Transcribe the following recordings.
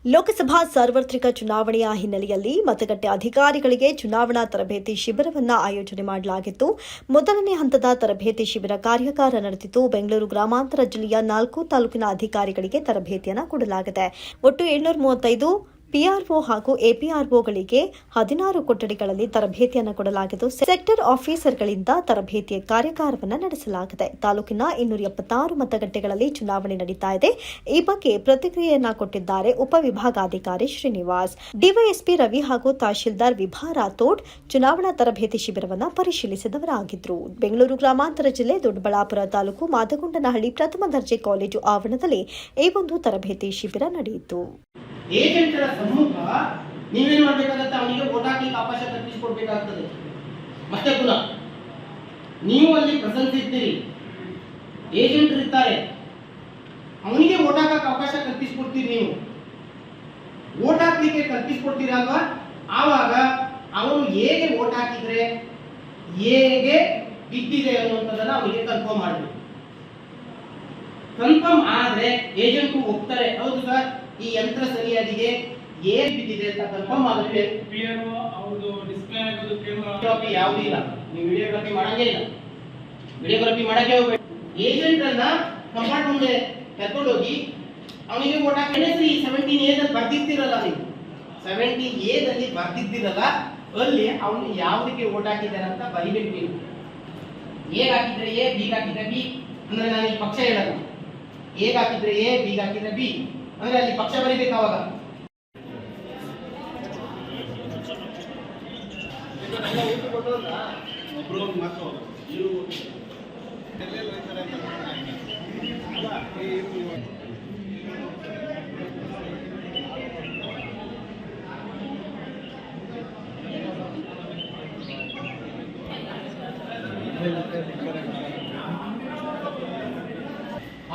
ಲೋಕಸಭಾ ಸಾರ್ವತ್ರಿಕ ಚುನಾವಣೆಯ ಹಿನ್ನೆಲೆಯಲ್ಲಿ ಮತಗಟ್ಟೆ ಅಧಿಕಾರಿಗಳಿಗೆ ಚುನಾವಣಾ ತರಬೇತಿ ಶಿಬಿರವನ್ನು ಆಯೋಜನೆ ಮಾಡಲಾಗಿತ್ತು. ಮೊದಲನೇ ಹಂತದ ತರಬೇತಿ ಶಿಬಿರ ಕಾರ್ಯಾಗಾರ ನಡೆದಿದ್ದು, ಬೆಂಗಳೂರು ಗ್ರಾಮಾಂತರ ಜಿಲ್ಲೆಯ 4 ತಾಲೂಕಿನ ಅಧಿಕಾರಿಗಳಿಗೆ ತರಬೇತಿಯನ್ನು ಕೊಡಲಾಗಿದೆ. ಒಟ್ಟು 735 ಪಿಆರ್ಒ ಹಾಗೂ ಎಪಿಆರ್ಒಗಳಿಗೆ 16 ಕೊಠಡಿಗಳಲ್ಲಿ ತರಬೇತಿಯನ್ನು ಕೊಡಲಾಗಿದ್ದು, ಸೆಕ್ಟರ್ ಆಫೀಸರ್ಗಳಿಂದ ತರಬೇತಿಯ ಕಾರ್ಯಾಗಾರವನ್ನು ನಡೆಸಲಾಗಿದೆ. ತಾಲೂಕಿನ 276 ಮತಗಟ್ಟೆಗಳಲ್ಲಿ ಚುನಾವಣೆ ನಡೀತಾ ಇದೆ. ಈ ಬಗ್ಗೆ ಪ್ರತಿಕ್ರಿಯೆಯನ್ನ ಕೊಟ್ಟಿದ್ದಾರೆ ಉಪವಿಭಾಗಾಧಿಕಾರಿ ಶ್ರೀನಿವಾಸ್. ಡಿವೈಎಸ್ಪಿ ರವಿ ಹಾಗೂ ತಹಶೀಲ್ದಾರ್ ವಿಭಾ ರಾಥೋಡ್ ಚುನಾವಣಾ ತರಬೇತಿ ಶಿಬಿರವನ್ನು ಪರಿಶೀಲಿಸಿದವರಾಗಿದ್ದರು. ಬೆಂಗಳೂರು ಗ್ರಾಮಾಂತರ ಜಿಲ್ಲೆ ದೊಡ್ಡಬಳ್ಳಾಪುರ ತಾಲೂಕು ಮಾದಗೊಂಡನಹಳ್ಳಿ ಪ್ರಥಮ ದರ್ಜೆ ಕಾಲೇಜು ಆವರಣದಲ್ಲಿ ಈ ಒಂದು ತರಬೇತಿ ಶಿಬಿರ ನಡೆಯಿತು. ಏಜೆಂಟರ ಸಮ್ಮುಖ ನೀವೇನು ಮಾಡಬೇಕಾಗತ್ತೆ, ಅವನಿಗೆ ವೋಟ್ ಹಾಕಲಿಕ್ಕೆ ಅವಕಾಶ ಕಲ್ಪಿಸಿಕೊಡ್ಬೇಕಾಗ್ತದೆ. ಮತ್ತೆ ಪುನಃ ನೀವು ಅಲ್ಲಿ ಪ್ರೆಸೆನ್ಸ್ ಇರ್ತೀರಿ, ಏಜೆಂಟರು ಇರ್ತಾರೆ, ಅವನಿಗೆ ವೋಟ್ ಹಾಕಕ್ಕೆ ಅವಕಾಶ ಕಲ್ಪಿಸಿಕೊಡ್ತೀರಿ. ನೀವು ವೋಟ್ ಹಾಕ್ಲಿಕ್ಕೆ ಕಲ್ಪಿಸಿಕೊಡ್ತೀರಲ್ವಾ, ಆವಾಗ ಅವನು ಹೇಗೆ ವೋಟ್ ಹಾಕಿದ್ರೆ ಹೇಗೆ ಬಿದ್ದಿದೆ ಅನ್ನುವಂಥದ್ದನ್ನ ಅವನಿಗೆ ಕನ್ಫರ್ಮ್ ಮಾಡಬೇಕು. ಕನ್ಫರ್ಮ್ ಆದ್ರೆ ಏಜೆಂಟು ಹೋಗ್ತಾರೆ, ಹೌದು ಸರ್ ಈ ಯಂತ್ರ ಸರಿಯಾಗಿದೆ, ಏನ್ ಬಿದ್ದಿದೆ ಅಂತ ಕನ್ಫರ್ಮ್ ಆದ್ರೆ ಡಿಸ್ಪ್ಲೇ ಆಗೋದು ಕ್ಯಾಮೆರಾ ಯಾವುದೂ ಇಲ್ಲ, ನೀವು ವಿಡಿಯೋಗ್ರಫಿ ಮಾಡಂಗೇ ಇಲ್ಲ. ವಿಡಿಯೋಗ್ರಫಿ ಮಾಡಕ್ಕೆ ಹೋಗ್ಬೇಕು. ಏಜೆಂಟ್ ಅನ್ನ ಕಂಪಾರ್ಟ್ ಮುಂದೆ ಕರ್ಕೊಂಡೋಗಿ ಅವನಿಗೆ ವೋಟ್ ಹಾಕಿ 17A ದಲ್ಲಿ ಬರ್ದಿರ್ತಿರಲ್ಲ, ನೀವು 17A ದಲ್ಲಿ ಬರ್ದಿರ್ತಿರಲ್ಲ, ಅಲ್ಲಿ ಅವನು ಯಾವುದಕ್ಕೆ ವೋಟ್ ಹಾಕಿದ್ದಾರೆ ಅಂತ ಬರಿಬೇಕು. ನೀವು ಹೇಗೆ ಹಾಕಿದ್ರೆ ಎ, ಬಿ ಹಾಕಿದ್ರೆ ಬಿ ಅಂದ್ರೆ ನಾನು ಈ ಪಕ್ಷ ಹೇಳಲ್ಲ, ಹೇಗೆ ಹಾಕಿದ್ರೆ ಎ, ಬಿ ಹಾಕಿದ್ರೆ ಬಿ ಅಂದ್ರೆ ಅಲ್ಲಿ ಪಕ್ಷ ಬರೀಬೇಕು. ಅವಾಗ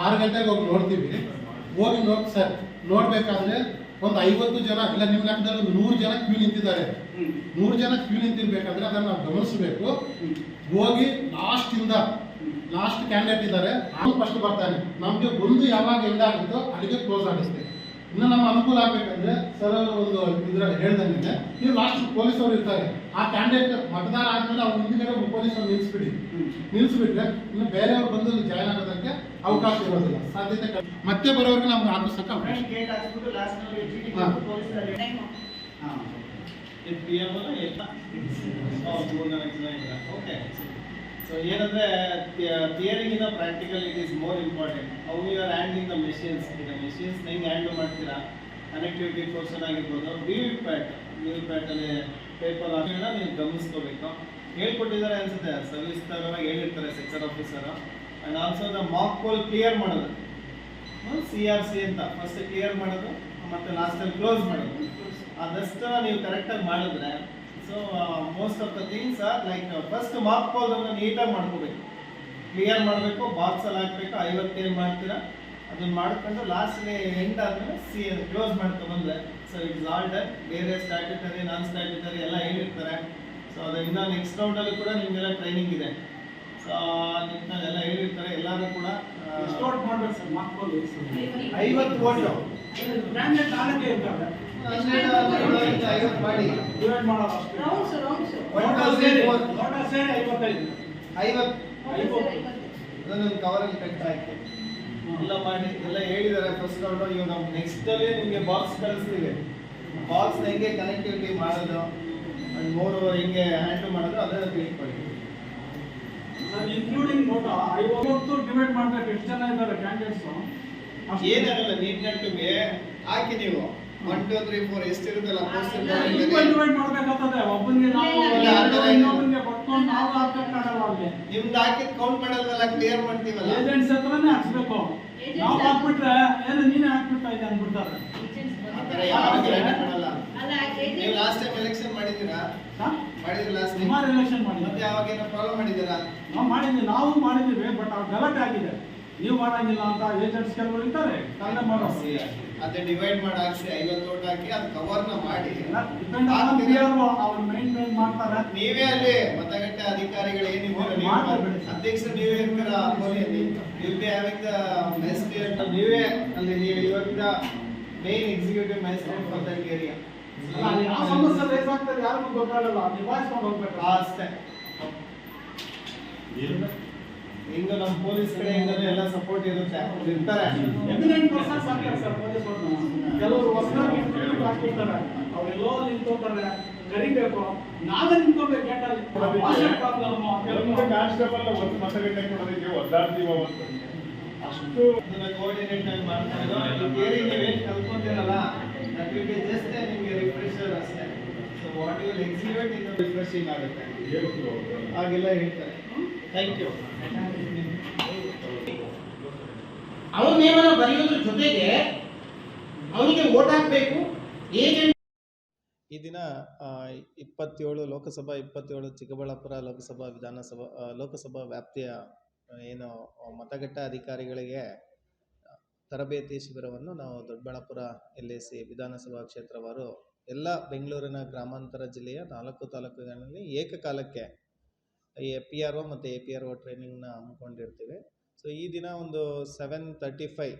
ಆರು ಗಂಟೆಗೆ ಹೋಗಿ ನೋಡ್ತೀವಿ. ಹೋಗಿ ನೋಡಿ ಸರ್, ನೋಡ್ಬೇಕಾದ್ರೆ ಒಂದು 50 ಜನ ಇಲ್ಲ, ನಿಮ್ಮ ಲೆಕ್ಕದಲ್ಲಿ ಒಂದು 100 ಜನ ಕ್ಯೂ ನಿಂತಿದ್ದಾರೆ. 100 ಜನ ಕ್ಯೂ ನಿಂತಿರ್ಬೇಕಾದ್ರೆ ಅದನ್ನ ನಾವು ಗಮನಿಸಬೇಕು. ಹೋಗಿ ಲಾಸ್ಟ್ ಕ್ಯಾಂಡಿಡೇಟ್ ಇದ್ದಾರೆ, ಅವನು ಫಸ್ಟ್ ಬರ್ತಾನೆ. ನಮಗೆ ಒಂದು ಯಾವಾಗ ಎಂದಾಗುತ್ತೋ ಅಲ್ಲಿಗೆ ಕ್ಲೋಸ್ ಆಗುತ್ತೆ. ಇನ್ನು ನಮ್ಮ ಅನುಕೂಲ ಆಗ್ಬೇಕಂದ್ರೆ ಸರ್ ಒಂದು ಇದ್ರಲ್ಲಿ ಹೇಳ್ದಂಗೆ ನೀವು ಲಾಸ್ಟ್ ಪೊಲೀಸ್ ಅವರು ಇರ್ತಾರೆ, ಆ ಕ್ಯಾಂಡಿಡೇಟ್ ಮತದಾನ ಆದ್ಮೇಲೆ ಅವ್ರು ಹಿಂದಿನ ಪೊಲೀಸ್ ಅವ್ರು ನಿಲ್ಲಿಸ್ಬಿಟ್ರೆ ಇನ್ನು ಬೇರೆಯವ್ರು ಬಂದು ಜಾಯ್ನ್ ಆಗೋದಕ್ಕೆ ಅವಕಾಶ ಇರೋದಿಲ್ಲ, ಸಾಧ್ಯತೆ ಮತ್ತೆ ಬರೋರಿಗೆ ನಮ್ಗೆ ಆಕರ್ಷಕ ಅವಕಾಶ. So ಏನಂದ್ರೆ ಥಿಯರಿಗಿಂತ practical it is more important. How you are handling the machines, ಈಗ ಮೆಷಿನ್ಸ್ ಹೆಂಗೆ ಹ್ಯಾಂಡಲ್ ಮಾಡ್ತೀರಾ, ಕನೆಕ್ಟಿವಿಟಿ ಪೋರ್ಷನ್ ಆಗಿರ್ಬೋದು, ವಿ ವಿ ಪ್ಯಾಟಲ್ಲಿ ಪೇಪರ್ ಹಾಕಿದ್ರೆ ನೀವು ಗಮನಿಸ್ಕೋಬೇಕು. ಹೇಳ್ಕೊಟ್ಟಿದ್ದಾರೆ ಅನ್ಸುತ್ತೆ, ಸವಿಸ್ತಾರವಾಗಿ ಹೇಳಿರ್ತಾರೆ sector officer. And also the mock poll clear ಮಾಡೋದು, CRC ಅಂತ ಫಸ್ಟ್ ಕ್ಲಿಯರ್ ಮಾಡೋದು, ಮತ್ತು ಲಾಸ್ಟಲ್ಲಿ ಕ್ಲೋಸ್ ಮಾಡೋದು. ಅದಷ್ಟು ನೀವು ಕರೆಕ್ಟಾಗಿ ಮಾಡಿದ್ರೆ so most of the things are like first mark ಪೋಲನ್ನು ನೀಟಾಗಿ ಮಾಡ್ಕೋಬೇಕು, ಕ್ಲಿಯರ್ ಮಾಡಬೇಕು, ಬಾಕ್ಸಲ್ಲಿ ಹಾಕಬೇಕು. 50 ಏನು ಮಾಡ್ತೀರಾ ಅದನ್ನು ಮಾಡ್ಕೊಂಡು ಲಾಸ್ಟ್ಗೆ ಎಂಡ್ ಆದಮೇಲೆ ಕ್ಲೋಸ್ ಮಾಡ್ಕೊಂಡ್ಬಂದ್ರೆ ಸೊ ಇಟ್ಸ್ ಆಲ್ ಡನ್. ಬೇರೆ ಸ್ಟ್ಯಾಟ್ಯುಟರಿ ನಾನ್ ಸ್ಟ್ಯಾಟ್ಯುಟರಿ ಎಲ್ಲ ಹೇಳಿರ್ತಾರೆ. ಸೊ ಅದು ಇನ್ನೂ ನೆಕ್ಸ್ಟ್ ರೌಂಡಲ್ಲಿ ಕೂಡ ನಿಮಗೆಲ್ಲ ಟ್ರೈನಿಂಗ್ ಇದೆ. ಸೊ ನಿಮ್ಮಲ್ಲಿ ಎಲ್ಲ ಹೇಳಿರ್ತಾರೆ, ಎಲ್ಲರೂ ಕೂಡ ಮಾಡಬೇಕು ಸರ್. ಮಾರ್ಕ್ ಪೋಲ್ 50 ವೋಟು ಮಾಡಿ ಡಿವೈಡ್ ಮಾಡೋದು ಅದನ್ನು ಕವರಲ್ಲಿ ಕಟ್ ಹಾಕಿ ಎಲ್ಲ ಮಾಡಿ ಎಲ್ಲ ಹೇಳಿದ್ದಾರೆ ಫಸ್ಟ್ ರೌಂಡು. ಇವಾಗ ನಾವು ನೆಕ್ಸ್ಟಲ್ಲಿ ನಿಮಗೆ ಬಾಕ್ಸ್ ಕಳಿಸ್ತೀವಿ. ಬಾಕ್ಸ್ ಹೆಂಗೆ ಕನೆಕ್ಟಿವಿಟಿ ಮಾಡೋದು ಆ್ಯಂಡ್ ಮೋರ್ ಓವರ್ ಹೆಂಗೆ ಹ್ಯಾಂಡಲ್ ಮಾಡೋದು ಅದನ್ನು ತಿಳ್ಕೊಳ್ಳಿ. ಇನ್ಕ್ಲೂಡಿಂಗ್ ನೋಟ 50 ಡಿವೈಡ್ ಮಾಡ್ಬೇಕು. ಎಷ್ಟು ಜನ ಇದ್ದಾರೆ ಕ್ಯಾಂಡಿಡೇಟ್ಸ್? ಏನಾಗಲ್ಲ, ನೀಟ್ನೆಟ್ಗೆ ಹಾಕಿ ನೀವು 1 2 3 4 ಎಷ್ಟಿರುತ್ತಲ್ಲ ಪೋಸ್ಟ್ ಡಿವೈಡ್ ಮಾಡಬೇಕಾಗ್ತದೆ. ಒಬ್ಬನಿಗೆ ನಾವು ಇನ್ನೊಬ್ಬನಿಗೆ ಕೊಟ್ಕೊಂಡು ನಾವು ಹಾಕಕ್ಕಾಗಲ್ಲ. ಅಲ್ಲಿ ನಿಮ್ದು ಹಾಕಿ ಕೌಂಟ್ ಮಾಡಲ್ವಲ್ಲ, ಕ್ಲಿಯರ್ ಮಾಡ್ತೀವಲ್ಲ, ಏಜೆಂಟ್ಸ್ ಹತ್ರನೇ ಹಾಕ್ಸ್ಬೇಕು. ನಾವು ಹಾಕ್ಬಿಟ್ರೆ ಏನು ನೀನೇ ಹಾಕ್ಬಿಡ್ತಾ ಇದೆ ಅಂದ್ಬಿಡ್ತಾರೆ. ಆ ಥರ ಯಾರು ಗ್ಯಾರಂಟಿ ಕೊಡಲ್ಲ. ನೀವು ಲಾಸ್ಟ್ ಟೈಮ್ ಎಲೆಕ್ಷನ್ ಮಾಡಿದ್ದೀರಾ? ಮಾಡಿದ್ರೆ ಲಾಸ್ಟ್ ಟೈಮ್ ಸುಮಾರು ಎಲೆಕ್ಷನ್ ಮಾಡಿದ್ವಿ. ಮತ್ತೆ ಯಾವಾಗ ಏನೋ ಪ್ರಾಬ್ಲಮ್ ಮಾಡಿದ್ದೀರಾ? ನಾವು ಮಾಡಿದ್ದೀವಿ, ಬಟ್ ಅವ್ರು ಗಲಾಟೆ ಆಗಿದೆ. ನೀವು ಮಾಡಂಗಿಲ್ಲ ಅಂತ ಏಜೆಂಟ್ಸ್ ಕೆಲವರು ಇರ್ತಾರೆ, ಕಾರಣ ಮಾಡೋದು. ಅದೇ ಡಿವೈಡ್ ಮಾಡಿ ಹಾಕ್ಸಿ 50 ವೋಟ್ ಹಾಕಿ ಅದು ಕವರ್ನ ಮಾಡಿ ಅವ್ರು ಮೈಂಟೈನ್ ಮಾಡ್ತಾರೆ. ನೀವೇ ಅಲ್ಲಿ ಮತಗಟ್ಟೆ ಅಧಿಕಾರಿಗಳು ಏನಿದ್ದೀರ, ಅಧ್ಯಕ್ಷರು ನೀವೇ ಇರ್ತೀರ. ನೀವೇ ಅಲ್ಲಿ ನೀವು ಇವಾಗ main executive magistrate for that area. ಯಾವ ಸಮಸ್ಯೆ ರೇಸ್ ಆಗ್ತದೆ ಯಾರಿಗೂ ಗೊತ್ತಾಗಲ್ಲ, ನಿಭಾಯಿಸ್ಕೊಂಡು ಹೋಗ್ಬೇಕು ಅಷ್ಟೇ. ಹಿಂಗ ನಮ್ಮ ಪೊಲೀಸ್ ಕಡೆಯಿಂದಲೂ ಎಲ್ಲ ಸಪೋರ್ಟ್ ಇರುತ್ತೆ, ಅವ್ರು ಇರ್ತಾರೆ. ಎಮಿನೆಂಟ್ ಪರ್ಸನ್ಸ್ ಆಗ್ತಾರೆ ಸರ್ ಪೊಲೀಸ್ ಅವ್ರನ್ನ. ಕೆಲವರು ಹೊಸದಾಗಿ ಇಂಟರ್ವ್ಯೂ ಹಾಕಿರ್ತಾರೆ, ಅವರೆಲ್ಲೋ ನಿಂತ್ಕೋತಾರೆ, ಕರಿಬೇಕು, ನಾವೇ ನಿಂತ್ಕೋಬೇಕು ಗೇಟಲ್ಲಿ. ಭಾಷೆ ಪ್ರಾಬ್ಲಮ್, ಕೆಲವೊಂದು ಕಾನ್ಸ್ಟೇಬಲ್ ಒಂದು ಮತಗಟ್ಟೆ ಕೊಡೋದಕ್ಕೆ ಒದ್ದಾಡ್ತೀವ ಅವತ್ತು. ಅಷ್ಟು ಅದನ್ನ ಕೋಆರ್ಡಿನೇಟ್ ಆಗಿ ಮಾಡ್ತಾ ಇರೋ ಬೇರೆ ನೀವೇನು ಕಲ್ತ್ಕೊಂತೀರಲ್ಲ, that will be just ನಿಮಗೆ ರಿಫ್ರೆಶರ್ ಅಷ್ಟೇ. So what you will execute ಇನ್ನು ರಿಫ್ರೆಶಿಂಗ್ ಆಗುತ್ತೆ ಹಾಗೆಲ್ಲ ಹೇಳ್ತಾರೆ. Thank you. ಅವನ ನೇಮನ ಬರೆಯೋದ್ರ ಜೊತೆಗೆ ಅವನಿಗೆ ಓಟ್ ಹಾಕಬೇಕು. ಏಜೆಂಟ್ ಈ ದಿನ 27 ಲೋಕಸಭಾ 27 ಚಿಕ್ಕಬಳ್ಳಾಪುರ ಲೋಕಸಭಾ ವ್ಯಾಪ್ತಿಯ ಏನು ಮತಗಟ್ಟೆ ಅಧಿಕಾರಿಗಳಿಗೆ ತರಬೇತಿ ಶಿಬಿರವನ್ನು ನಾವು ದೊಡ್ಡಬಳ್ಳಾಪುರ LAC ವಿಧಾನಸಭಾ ಕ್ಷೇತ್ರವಾರು ಎಲ್ಲ ಬೆಂಗಳೂರಿನ ಗ್ರಾಮಾಂತರ ಜಿಲ್ಲೆಯ 4 ತಾಲೂಕುಗಳಲ್ಲಿ ಏಕಕಾಲಕ್ಕೆ ಈ PRO ಮತ್ತು APRO ಟ್ರೈನಿಂಗ್ನ ಹಮ್ಮಿಕೊಂಡಿರ್ತೀವಿ. ಸೊ ಈ ದಿನ ಒಂದು 735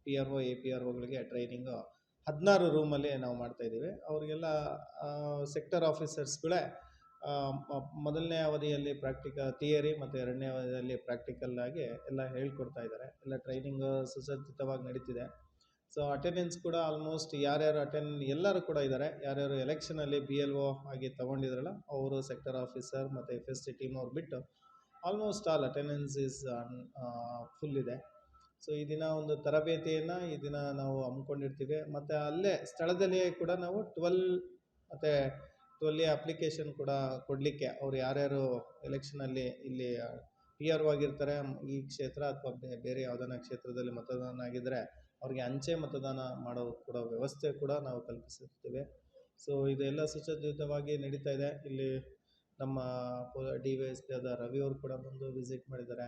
PRO APROಗಳಿಗೆ ಟ್ರೈನಿಂಗು 16 ರೂಮಲ್ಲಿ ನಾವು ಮಾಡ್ತಾಯಿದ್ದೀವಿ. ಅವರಿಗೆಲ್ಲ ಸೆಕ್ಟರ್ ಆಫೀಸರ್ಸ್ಗಳೇ ಮೊದಲನೇ ಅವಧಿಯಲ್ಲಿ ಥಿಯರಿ ಮತ್ತು ಎರಡನೇ ಅವಧಿಯಲ್ಲಿ ಪ್ರಾಕ್ಟಿಕಲ್ ಆಗಿ ಎಲ್ಲ ಹೇಳ್ಕೊಡ್ತಾ ಇದ್ದಾರೆ. ಎಲ್ಲ ಟ್ರೈನಿಂಗ್ ಸುಸಜ್ಜಿತವಾಗಿ ನಡೀತಿದೆ. ಸೊ ಅಟೆಂಡೆನ್ಸ್ ಕೂಡ ಆಲ್ಮೋಸ್ಟ್ ಯಾರ್ಯಾರು ಎಲ್ಲರೂ ಕೂಡ ಇದ್ದಾರೆ. ಯಾರ್ಯಾರು ಎಲೆಕ್ಷನಲ್ಲಿ BLO ಆಗಿ ತೊಗೊಂಡಿದ್ರಲ್ಲ ಅವರು, ಸೆಕ್ಟರ್ ಆಫೀಸರ್ ಮತ್ತು FST ಟೀಮ್ ಅವ್ರು ಬಿಟ್ಟು almost all attendance is full ಇದೆ. ಸೊ ಈ ದಿನ ಒಂದು ತರಬೇತಿಯನ್ನು ಈ ದಿನ ನಾವು ಹಮ್ಮಿಕೊಂಡಿರ್ತೀವಿ. ಮತ್ತು ಅಲ್ಲೇ ಸ್ಥಳದಲ್ಲಿಯೇ ಕೂಡ ನಾವು 12 ಅಪ್ಲಿಕೇಶನ್ ಕೂಡ ಕೊಡಲಿಕ್ಕೆ ಅವ್ರು ಯಾರ್ಯಾರು ಎಲೆಕ್ಷನಲ್ಲಿ ಇಲ್ಲಿ PRO ಆಗಿರ್ತಾರೆ ಈ ಕ್ಷೇತ್ರ ಅಥವಾ ಬೇರೆ ಯಾವುದನ್ನ ಕ್ಷೇತ್ರದಲ್ಲಿ ಮತದಾನ ಆಗಿದ್ದರೆ ಅವ್ರಿಗೆ ಅಂಚೆ ಮತದಾನ ಮಾಡೋ ಕೂಡ ವ್ಯವಸ್ಥೆ ಕೂಡ ನಾವು ಕಲ್ಪಿಸಿರ್ತೀವಿ. ಸೊ ಇದೆಲ್ಲ ಸುಸಜ್ಜಿತವಾಗಿ ನಡೀತಾ ಇದೆ. ಇಲ್ಲಿ ನಮ್ಮ DYSP ಆದ ರವಿ ಅವರು ಕೂಡ ಬಂದು ವಿಸಿಟ್ ಮಾಡಿದ್ದಾರೆ.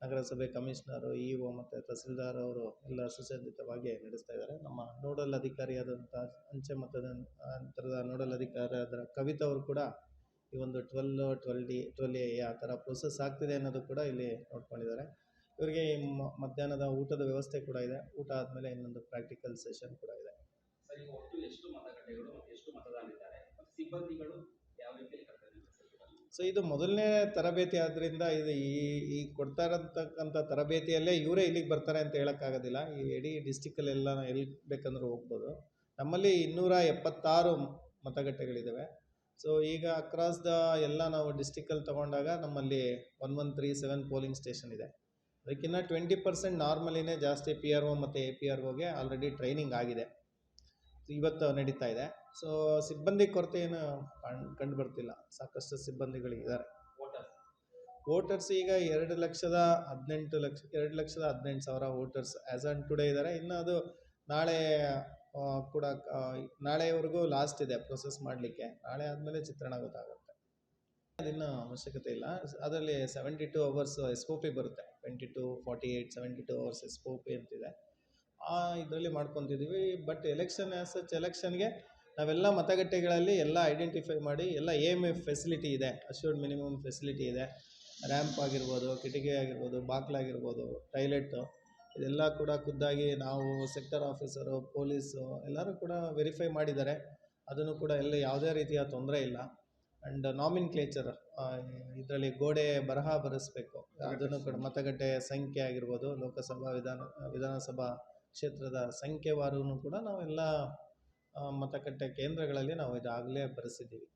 ನಗರಸಭೆ ಕಮಿಷನರು, EO ಮತ್ತು ತಹಸೀಲ್ದಾರ್ ಅವರು ಎಲ್ಲ ಸುಸಜ್ಜಿತವಾಗಿ ನಡೆಸ್ತಾ ಇದ್ದಾರೆ. ನಮ್ಮ ನೋಡಲ್ ಅಧಿಕಾರಿಯಾದಂಥ ಅಂಚೆ ಮತದಾನದ ನೋಡಲ್ ಅಧಿಕಾರಿಯಾದ ಕವಿತಾ ಅವರು ಕೂಡ ಈ ಒಂದು 12A ಯಾವ ಥರ ಪ್ರೊಸೆಸ್ ಆಗ್ತಿದೆ ಅನ್ನೋದು ಕೂಡ ಇಲ್ಲಿ ನೋಡ್ಕೊಂಡಿದ್ದಾರೆ. ಇವರಿಗೆ ಮಧ್ಯಾಹ್ನದ ಊಟದ ವ್ಯವಸ್ಥೆ ಕೂಡ ಇದೆ. ಊಟ ಆದಮೇಲೆ ಇನ್ನೊಂದು ಪ್ರಾಕ್ಟಿಕಲ್ ಸೆಷನ್ ಕೂಡ ಇದೆ. ಸರಿ, ಒಟ್ಟು ಎಷ್ಟು ಮತಗಟ್ಟೆಗಳು ಮತ್ತು ಎಷ್ಟು ಮತದಾನ ಇದ್ದಾರೆ ಮತ್ತು ಸಿಬ್ಬಂದಿಗಳು ಯಾವ ರೀತಿಯಲ್ಲಿ ಕರ್ತವ್ಯ ನಿರ್ವಹಿಸ್ತಿದ್ದಾರೆ? ಸೊ ಇದು ಮೊದಲನೇ ತರಬೇತಿ ಆದ್ದರಿಂದ ಇದು ಈ ಕೊಡ್ತಾ ಇರತಕ್ಕಂಥ ತರಬೇತಿಯಲ್ಲೇ ಇವರೇ ಇಲ್ಲಿಗೆ ಬರ್ತಾರೆ ಅಂತ ಹೇಳೋಕ್ಕಾಗೋದಿಲ್ಲ. ಈ ಇಡೀ ಡಿಸ್ಟಿಕ್ಕಲ್ಲೆಲ್ಲ ಎಲ್ಲಿ ಬೇಕಂದ್ರೂ ಹೋಗ್ಬೋದು. ನಮ್ಮಲ್ಲಿ 276 ಮತಗಟ್ಟೆಗಳಿದ್ದಾವೆ. ಸೊ ಈಗ ಅಕ್ರಾಸ್ ಎಲ್ಲ ನಾವು ಡಿಸ್ಟಿಕ್ಕಲ್ಲಿ ತೊಗೊಂಡಾಗ ನಮ್ಮಲ್ಲಿ 1137 ಪೋಲಿಂಗ್ ಸ್ಟೇಷನ್ ಇದೆ. ಅದಕ್ಕಿಂತ 20% ನಾರ್ಮಲಿನೇ ಜಾಸ್ತಿ PRO ಮತ್ತು APROಗೆ ಆಲ್ರೆಡಿ ಟ್ರೈನಿಂಗ್ ಆಗಿದೆ, ಇವತ್ತು ನಡೀತಾ ಇದೆ. ಸೊ ಸಿಬ್ಬಂದಿ ಕೊರತೆ ಏನು ಕಂಡು ಬರ್ತಿಲ್ಲ, ಸಾಕಷ್ಟು ಸಿಬ್ಬಂದಿಗಳಿದ್ದಾರೆ. ವೋಟರ್ಸ್ ಈಗ 2,18,000 ವೋಟರ್ಸ್ ಆ್ಯಸ್ ಆನ್ ಟುಡೇ ಇದ್ದಾರೆ. ಇನ್ನು ಅದು ನಾಳೆ ಕೂಡ ನಾಳೆವರೆಗೂ ಲಾಸ್ಟ್ ಇದೆ ಪ್ರೊಸೆಸ್ ಮಾಡಲಿಕ್ಕೆ. ನಾಳೆ ಆದಮೇಲೆ ಚಿತ್ರಣ ಗೊತ್ತಾಗುತ್ತೆ. ಅದಿನ್ನೂ ಅವಶ್ಯಕತೆ ಇಲ್ಲ. ಅದರಲ್ಲಿ 72 hours SOP ಬರುತ್ತೆ. 22, 48, 72 hours SOP ಅಂತಿದೆ. ಇದರಲ್ಲಿ ಮಾಡ್ಕೊತಿದ್ದೀವಿ. ಬಟ್ ಎಲೆಕ್ಷನ್ಗೆ ನಾವೆಲ್ಲ ಮತಗಟ್ಟೆಗಳಲ್ಲಿ ಎಲ್ಲ ಐಡೆಂಟಿಫೈ ಮಾಡಿ ಎಲ್ಲ AMF ಫೆಸಿಲಿಟಿ ಇದೆ, ಅಶ್ಯೂರ್ಡ್ ಮಿನಿಮಮ್ ಫೆಸಿಲಿಟಿ ಇದೆ. ರ್ಯಾಂಪ್ ಆಗಿರ್ಬೋದು, ಕಿಟಕಿ ಆಗಿರ್ಬೋದು, ಬಾಗಿಲಾಗಿರ್ಬೋದು, ಟಾಯ್ಲೆಟು, ಇದೆಲ್ಲ ಕೂಡ ಖುದ್ದಾಗಿ ನಾವು ಸೆಕ್ಟರ್ ಆಫೀಸರು, ಪೊಲೀಸು ಎಲ್ಲರೂ ಕೂಡ ವೆರಿಫೈ ಮಾಡಿದ್ದಾರೆ. ಅದನ್ನು ಕೂಡ ಎಲ್ಲಿ ಯಾವುದೇ ರೀತಿಯ ತೊಂದರೆ ಇಲ್ಲ. ಆ್ಯಂಡ್ ನಾಮಿನ್ಕ್ಲೇಚರ್ ಇದರಲ್ಲಿ ಗೋಡೆ ಬರಹ ಬರೆಸ್ಬೇಕು, ಅದನ್ನು ಕೂಡ ಮತಗಟ್ಟೆ ಸಂಖ್ಯೆ ಆಗಿರ್ಬೋದು, ಲೋಕಸಭಾ ವಿಧಾನಸಭಾ ಕ್ಷೇತ್ರದ ಸಂಖ್ಯೆವಾರೂ ಕೂಡ ನಾವೆಲ್ಲ ಮತಗಟ್ಟೆ ಕೇಂದ್ರಗಳಲ್ಲಿ ನಾವು ಇದಾಗಲೇ ಬರೆಸಿದ್ದೀವಿ.